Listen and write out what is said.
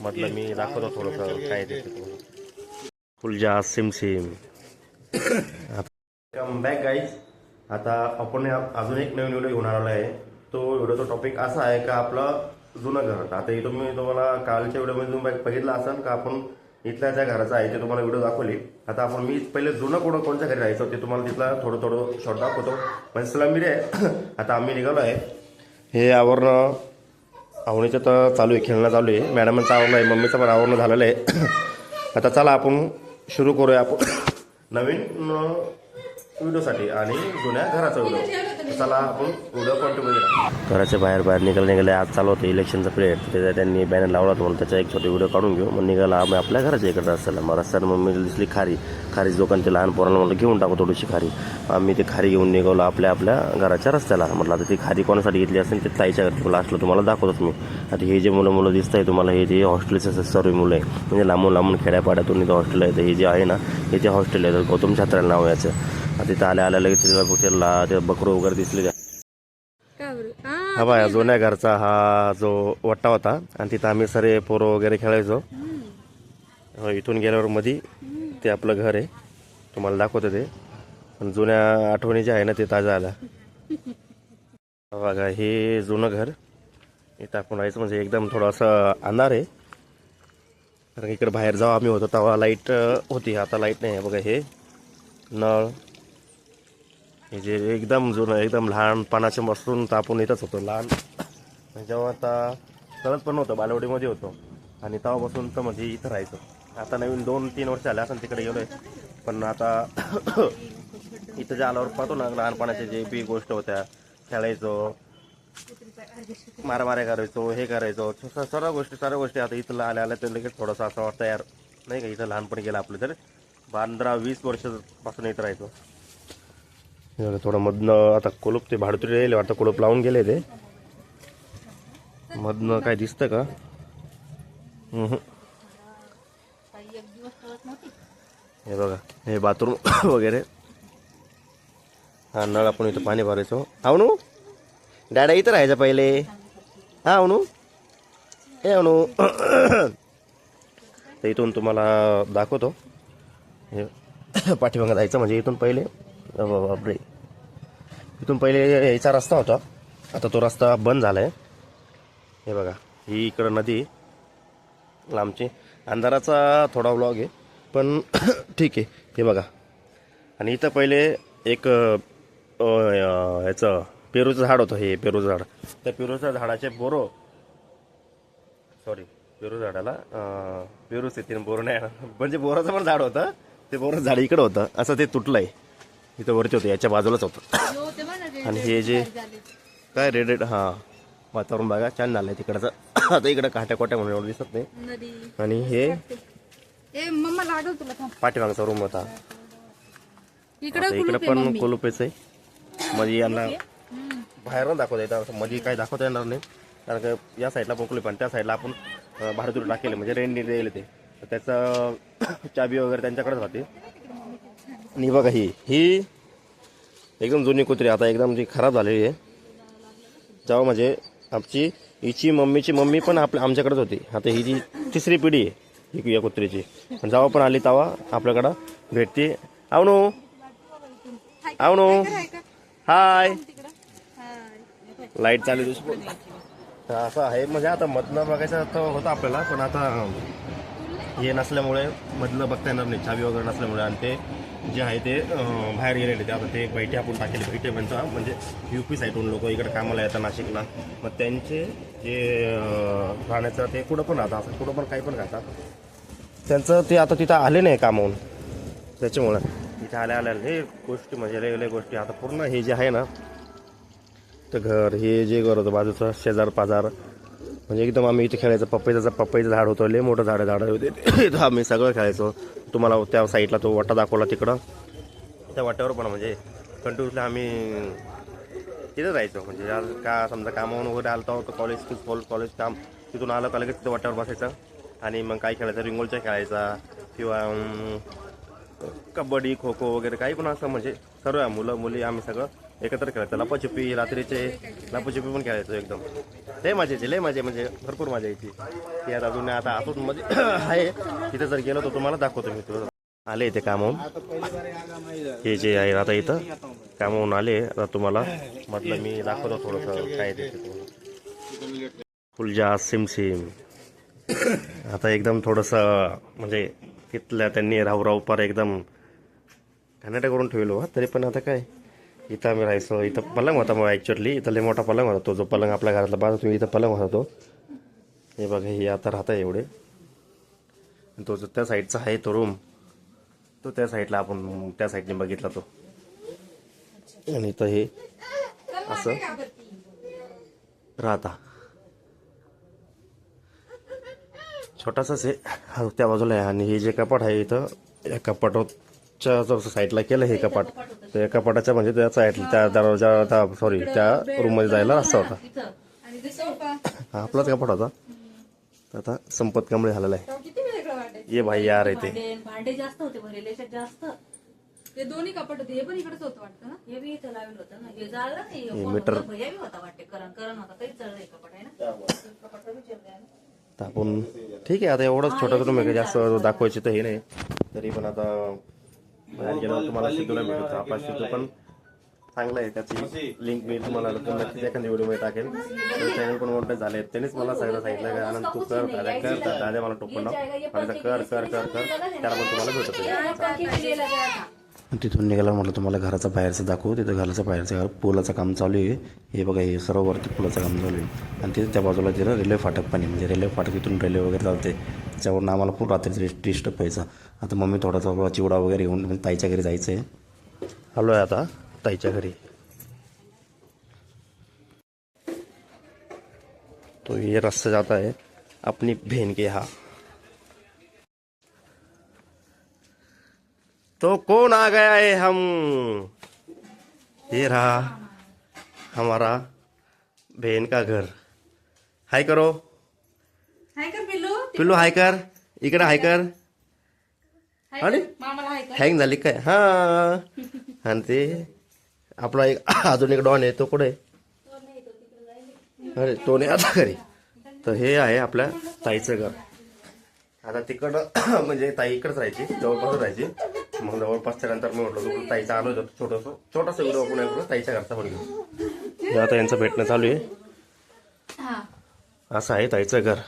मधलं मी दाखवतो थोडंसं काय ते फुलजा सिम सिम. Come back guys. आता आपण अजून एक नवीन व्हिडिओ घेऊन आलेला आहे. तो व्हिडिओचा टॉपिक असा आहे का आपलं जुनं घर. आता इथं मी तुम्हाला कालच्या व्हिडिओमध्ये तुम्ही बघितलं असाल का आपण इथल्या ज्या घराचं आहे ते तुम्हाला व्हिडिओ दाखवली. आता आपण मी पहिले जुनं कोणत्या घरी राहायचं ते तुम्हाला तिथला थोडं शॉर्ट दाखवतो. म्हणजे सलामी आहे. आता आम्ही निघालो आहे. हे आवरणं आवणीचं तर चालू आहे, खेळणं चालू आहे. मॅडमांचं आवरणं आहे, मम्मीचं पण आवरणं झालेलं आहे. आता चला आपण सुरू करूया आपण नवीन व्हिडिओसाठी आणि जुन्या घराचा व्हिडिओ. चला आपण व्हिडिओ कंटिन्यू करूया. घराच्या बाहेर निघाले. आज चालू होतं इलेक्शनचा पिरियड. त्याचा त्यांनी बॅनर लावला होता म्हणून त्याचा एक छोटे व्हिडिओ काढून घेऊ. मग निघाला आम्ही आपल्या घराच्या इकडे रस्त्याला. मग रस्त्यानं मग दिसली खारीच दुकानचे लहान पोरांना म्हटलं घेऊन टाकू थोडीशी खारी. आम्ही ते खारी घेऊन निघालो आपल्या घराच्या रस्त्याला. म्हटलं आता ती खारी कोणासाठी घेतली असेल ते ताईच्या घरची लास्टला तुम्हाला दाखवतोच मी. आता हे जे मुलं दिसत आहे तुम्हाला हे जे हॉस्टेलचे सर्व मुलं आहे म्हणजे लांबून खेड्यापाड्यातून इथं हॉस्टेल आहे. हे जे आहे ना हे जे हॉस्टेल आहे गौतम छात्राला नाव याचं. आता तिथं आल्या लगेच तिला ते बकरू वगैरे दिसले का. हा बाया जुन्या घरचा हा जो वट्टा होता आणि तिथं आम्ही सारे पोरं वगैरे खेळायचो. इथून गेल्यावर मध्ये ते आपलं घर आहे तुम्हाला दाखवतं ते. पण जुन्या आठवणी ज्या आहे ना ते ताज्या आल्या. बघा हे जुनं घर. इथं आपण राहायचं म्हणजे एकदम थोडंसं अंधार आहे. कारण इकडे बाहेर जाऊ आम्ही होतो तेव्हा लाईट होती, आता लाईट नाही आहे. बघा हे नळ हे जे एकदम जुनं एकदम लहानपणाच्या पासून तर आपण इथंच होतो. लहान जेव्हा आता कळत पण नव्हतं बालवाडीमध्ये होतो आणि तेव्हापासून तर म्हणजे इथं राहायचं. आता नवीन 2-3 वर्ष आले असं तिकडे गेलोय. पण आता इथं जे आल्यावर पाहतो ना लहानपणाच्या जे बी गोष्ट होत्या खेळायचो, मारामाऱ्या करायचो, हे करायचो, सर्व गोष्टी आता इथं आल्या तर लगेच थोडंसं असं वाटतं यार नाही का इथं लहानपणी गेलं आपलं. तर 15-20 वर्षापासून इथं राहायचो. थोडं मधनं आता कुलूप ते भाडतुरी राहिले वाटतं, कुलूप लावून गेले ते. मधनं काय दिसतं का. हे बघा हे बाथरूम वगैरे. हा नळ आपण इथं पाणी भरायचो. अवनू डॅडा इथं राहायचं पहिले. हा अवनू हे अवनू. तर इथून तुम्हाला दाखवतो हे पाठीमागं जायचं म्हणजे इथून पहिले बापरे इथून पहिले यायचा रस्ता होता. आता तो रस्ता बंद झाला आहे. हे बघा ही इकडं नदी लांबची. अंधाराचा थोडा व्लॉग आहे पण ठीक आहे. हे बघा आणि इथं पहिले एक याचं पेरूचं झाड होतं. हे पेरूचं झाड. त्या पेरूच्या झाडाचे पेरू झाडाला पेरूच येते बोर नाही म्हणजे बोराचं पण झाड होतं. ते बोराचं झाड इकडं होतं असं ते तुटलंय. इथं वरती होतं याच्या बाजूलाच होतं. आणि हे जे काय रेड हा वातावरण बघा छान झालंय तिकडचं. आता इकडं काट्या म्हणून एवढं दिसत नाही. आणि हे पाठीमागचा रूम होता. इकडे पण कोलुपेच आहे. मध्ये यांना बाहेरून दाखवता येतं, मध्ये काही दाखवता येणार नाही कारण का या साईडला पण कुलूप आणि त्या साईडला आपण भाडतुरी टाकेल म्हणजे रेंट दिले ते. त्याचं चाबी वगैरे त्यांच्याकडेच राहते. आणि बघा ही एकदम जुनी कुत्री आता एकदम जी खराब झालेली आहे. जेव्हा म्हणजे हिची मम्मीची मम्मी पण आमच्याकडेच होती. आता ही जी तिसरी पिढी आहे ही या कुत्रीची. पण जेव्हा पण आली तेव्हा आपल्याकडं भेटते. आवनू हाय. लाईट चालू असं आहे म्हणजे आता मधलं बघायचं तर होतं आपल्याला पण आता हे नसल्यामुळे मधलं बघता येणार नाही चाबी वगैरे नसल्यामुळे. आणि ते जे आहे ते बाहेर गेलेले ते आता ते बैठे आपण टाकेले. बैठे म्हणजे UP साईडहून लोक इकडे कामाला येतात नाशिकला. मग त्यांचे जे राहण्याचं ते कुठं पण राहतात असं कुठं पण काही पण राहतात त्यांचं ते आता तिथं आले नाही कामावून. त्याच्यामुळं इथं आल्या हे गोष्टी म्हणजे वेगवेगळ्या गोष्टी. आता पूर्ण हे जे आहे ना तर घर हे जे घर होतं बाजूचं शेजार पाजार म्हणजे एकदम आम्ही इथे खेळायचं. पपईचं झाड होतं. लय मोठं झाड होते इथं आम्ही सगळं खेळायचो. तुम्हाला त्या साईडला तो वाटा दाखवला तिकडं त्या वाट्यावर पण म्हणजे कंटिन्युअसली आम्ही तिथं राहायचो. म्हणजे का समजा कामावून वगैरे आलतो तर कॉलेज काम तिथून आलं का लगेच तिथं वाट्यावर बसायचं आणि मग काय खेळायचं रिंगोलच्या खेळायचा किंवा कबड्डी खो खो वगैरे काही पण असं म्हणजे सर्व मुलं मुली आम्ही सगळं एकत्र खेळायचं. लपाछुपी रात्रीचे लपाछुपी पण खेळायचो एकदम. लय मजा म्हणजे भरपूर मजा यायची. ती आता अजून आता आतून मध्ये आहे तिथे जर गेलो तर तुम्हाला दाखवतो मी. तुला आले इथे कामावून, हे जे आहे आता इथं कामावून आले. आता तुम्हाला म्हटलं मी दाखवतो थोडंसं काय ते फुलजा सिम. आता एकदम थोडंसं म्हणजे तिथल्या त्यांनी राहू पार एकदम घाणेरडं करून ठेवलो. तरी पण आता काय, इथं आम्ही राहायचो. इथं पलंग होता मग ॲक्च्युअली इथं लय मोठा पलंग होता. तो जो पलंग आपल्या घरातला बाजू तुम्ही इथं पलंग होता तो. हे बघा हे आता राहता एवढे. तो जो त्या साईडचा आहे तो रूम, तो त्या साईडला आपण त्या साईडने बघितला तो. आणि इथं हे असं राहता छोटासाच आहे. हा त्या बाजूला आहे. आणि हे जे कपाट आहे इथं, या कपाटाच्या जो साईडला केलं हे कपाट, तर या कपाटाच्या म्हणजे त्या साईडला त्या दरवाजा सॉरी त्या रूममध्ये जायला रस्ता होता. हा आपलाच कपाट होता. तर आता संपत कांबळे झालेला आहे. ये भाई यार आहे ते भांडे जास्त होते भरलेले जास्त. ते दोन्ही कपाट होते. हे पण इकडेच होतं वाटतं ना. हे बी इथं लावलं होतं ना. हे झालं नाही मीटर भैया बी होता वाटते. करण होता काही चढलं कपाट आहे ना. कपाट विचारलंय ना. तर आपण ठीक आहे. आता एवढंच छोटं रूम आहे, जास्त दाखवायची तर हे नाही. तरी पण आता बाहेर गेल्यावर तुम्हाला सिद्धूला भेटतो. आपला सिद्धू पण चांगला आहे. त्याची लिंक मी तुम्हाला नक्कीच एखाद्या व्हिडिओमध्ये टाकेल. चॅनल पण मोठे झाले. त्यांनीच मला सांगितलं की आनंद तू कर दादा मला टोपण मला कर त्याला पण तुम्हाला भेटतो. तिथून निघाला म्हटलं तुम्हाला घराचा बाहेरचं दाखवू. तिथं घराचं बाहेरचं पुलाचं काम चालू आहे. हे बघा हे सर्व वरती पुलाचं काम चालू आहे. आणि तिथे त्या बाजूला तिथं रेल्वे फाटक पण आहे. म्हणजे रेल्वे फाटक इथून रेल्वे वगैरे चालते. त्याच्यावरून आम्हाला खूप रात्री डिस्टर्ब व्हायचा. आता मम्मी थोडासा चिवडा वगैरे घेऊन ताईच्या घरी जायचं आहे. आलो आहे आता ताईच्या घरी. तो ये रास्ता जाता है अपनी बहन के यहाँ. तो कौन आ गया है हम, ये रहा हमारा बहन का घर. हाय करो. हाय कर पिल्लू. पिल्लू हाय कर. इकडे हाय कर. अरे मामाला हाय कर. हँग झाली काय. हा आणि ते आपला एक अजून एक डॉन आहे तो कुठे. अरे तो नाही आता घरी. तर हे आहे आपल्या ताईचं घर. आता तिकडं म्हणजे ताई इकडंच राहायची, जवळपास राहायची. मग जवळपासच्या नंतर मी म्हटलं तू ताईचा आलो होतो छोटासा व्हिडिओ आपण ताईच्या घरचा पण घेऊ. आता यांचं भेटणं चालू आहे. असं आहे ताईचं घर.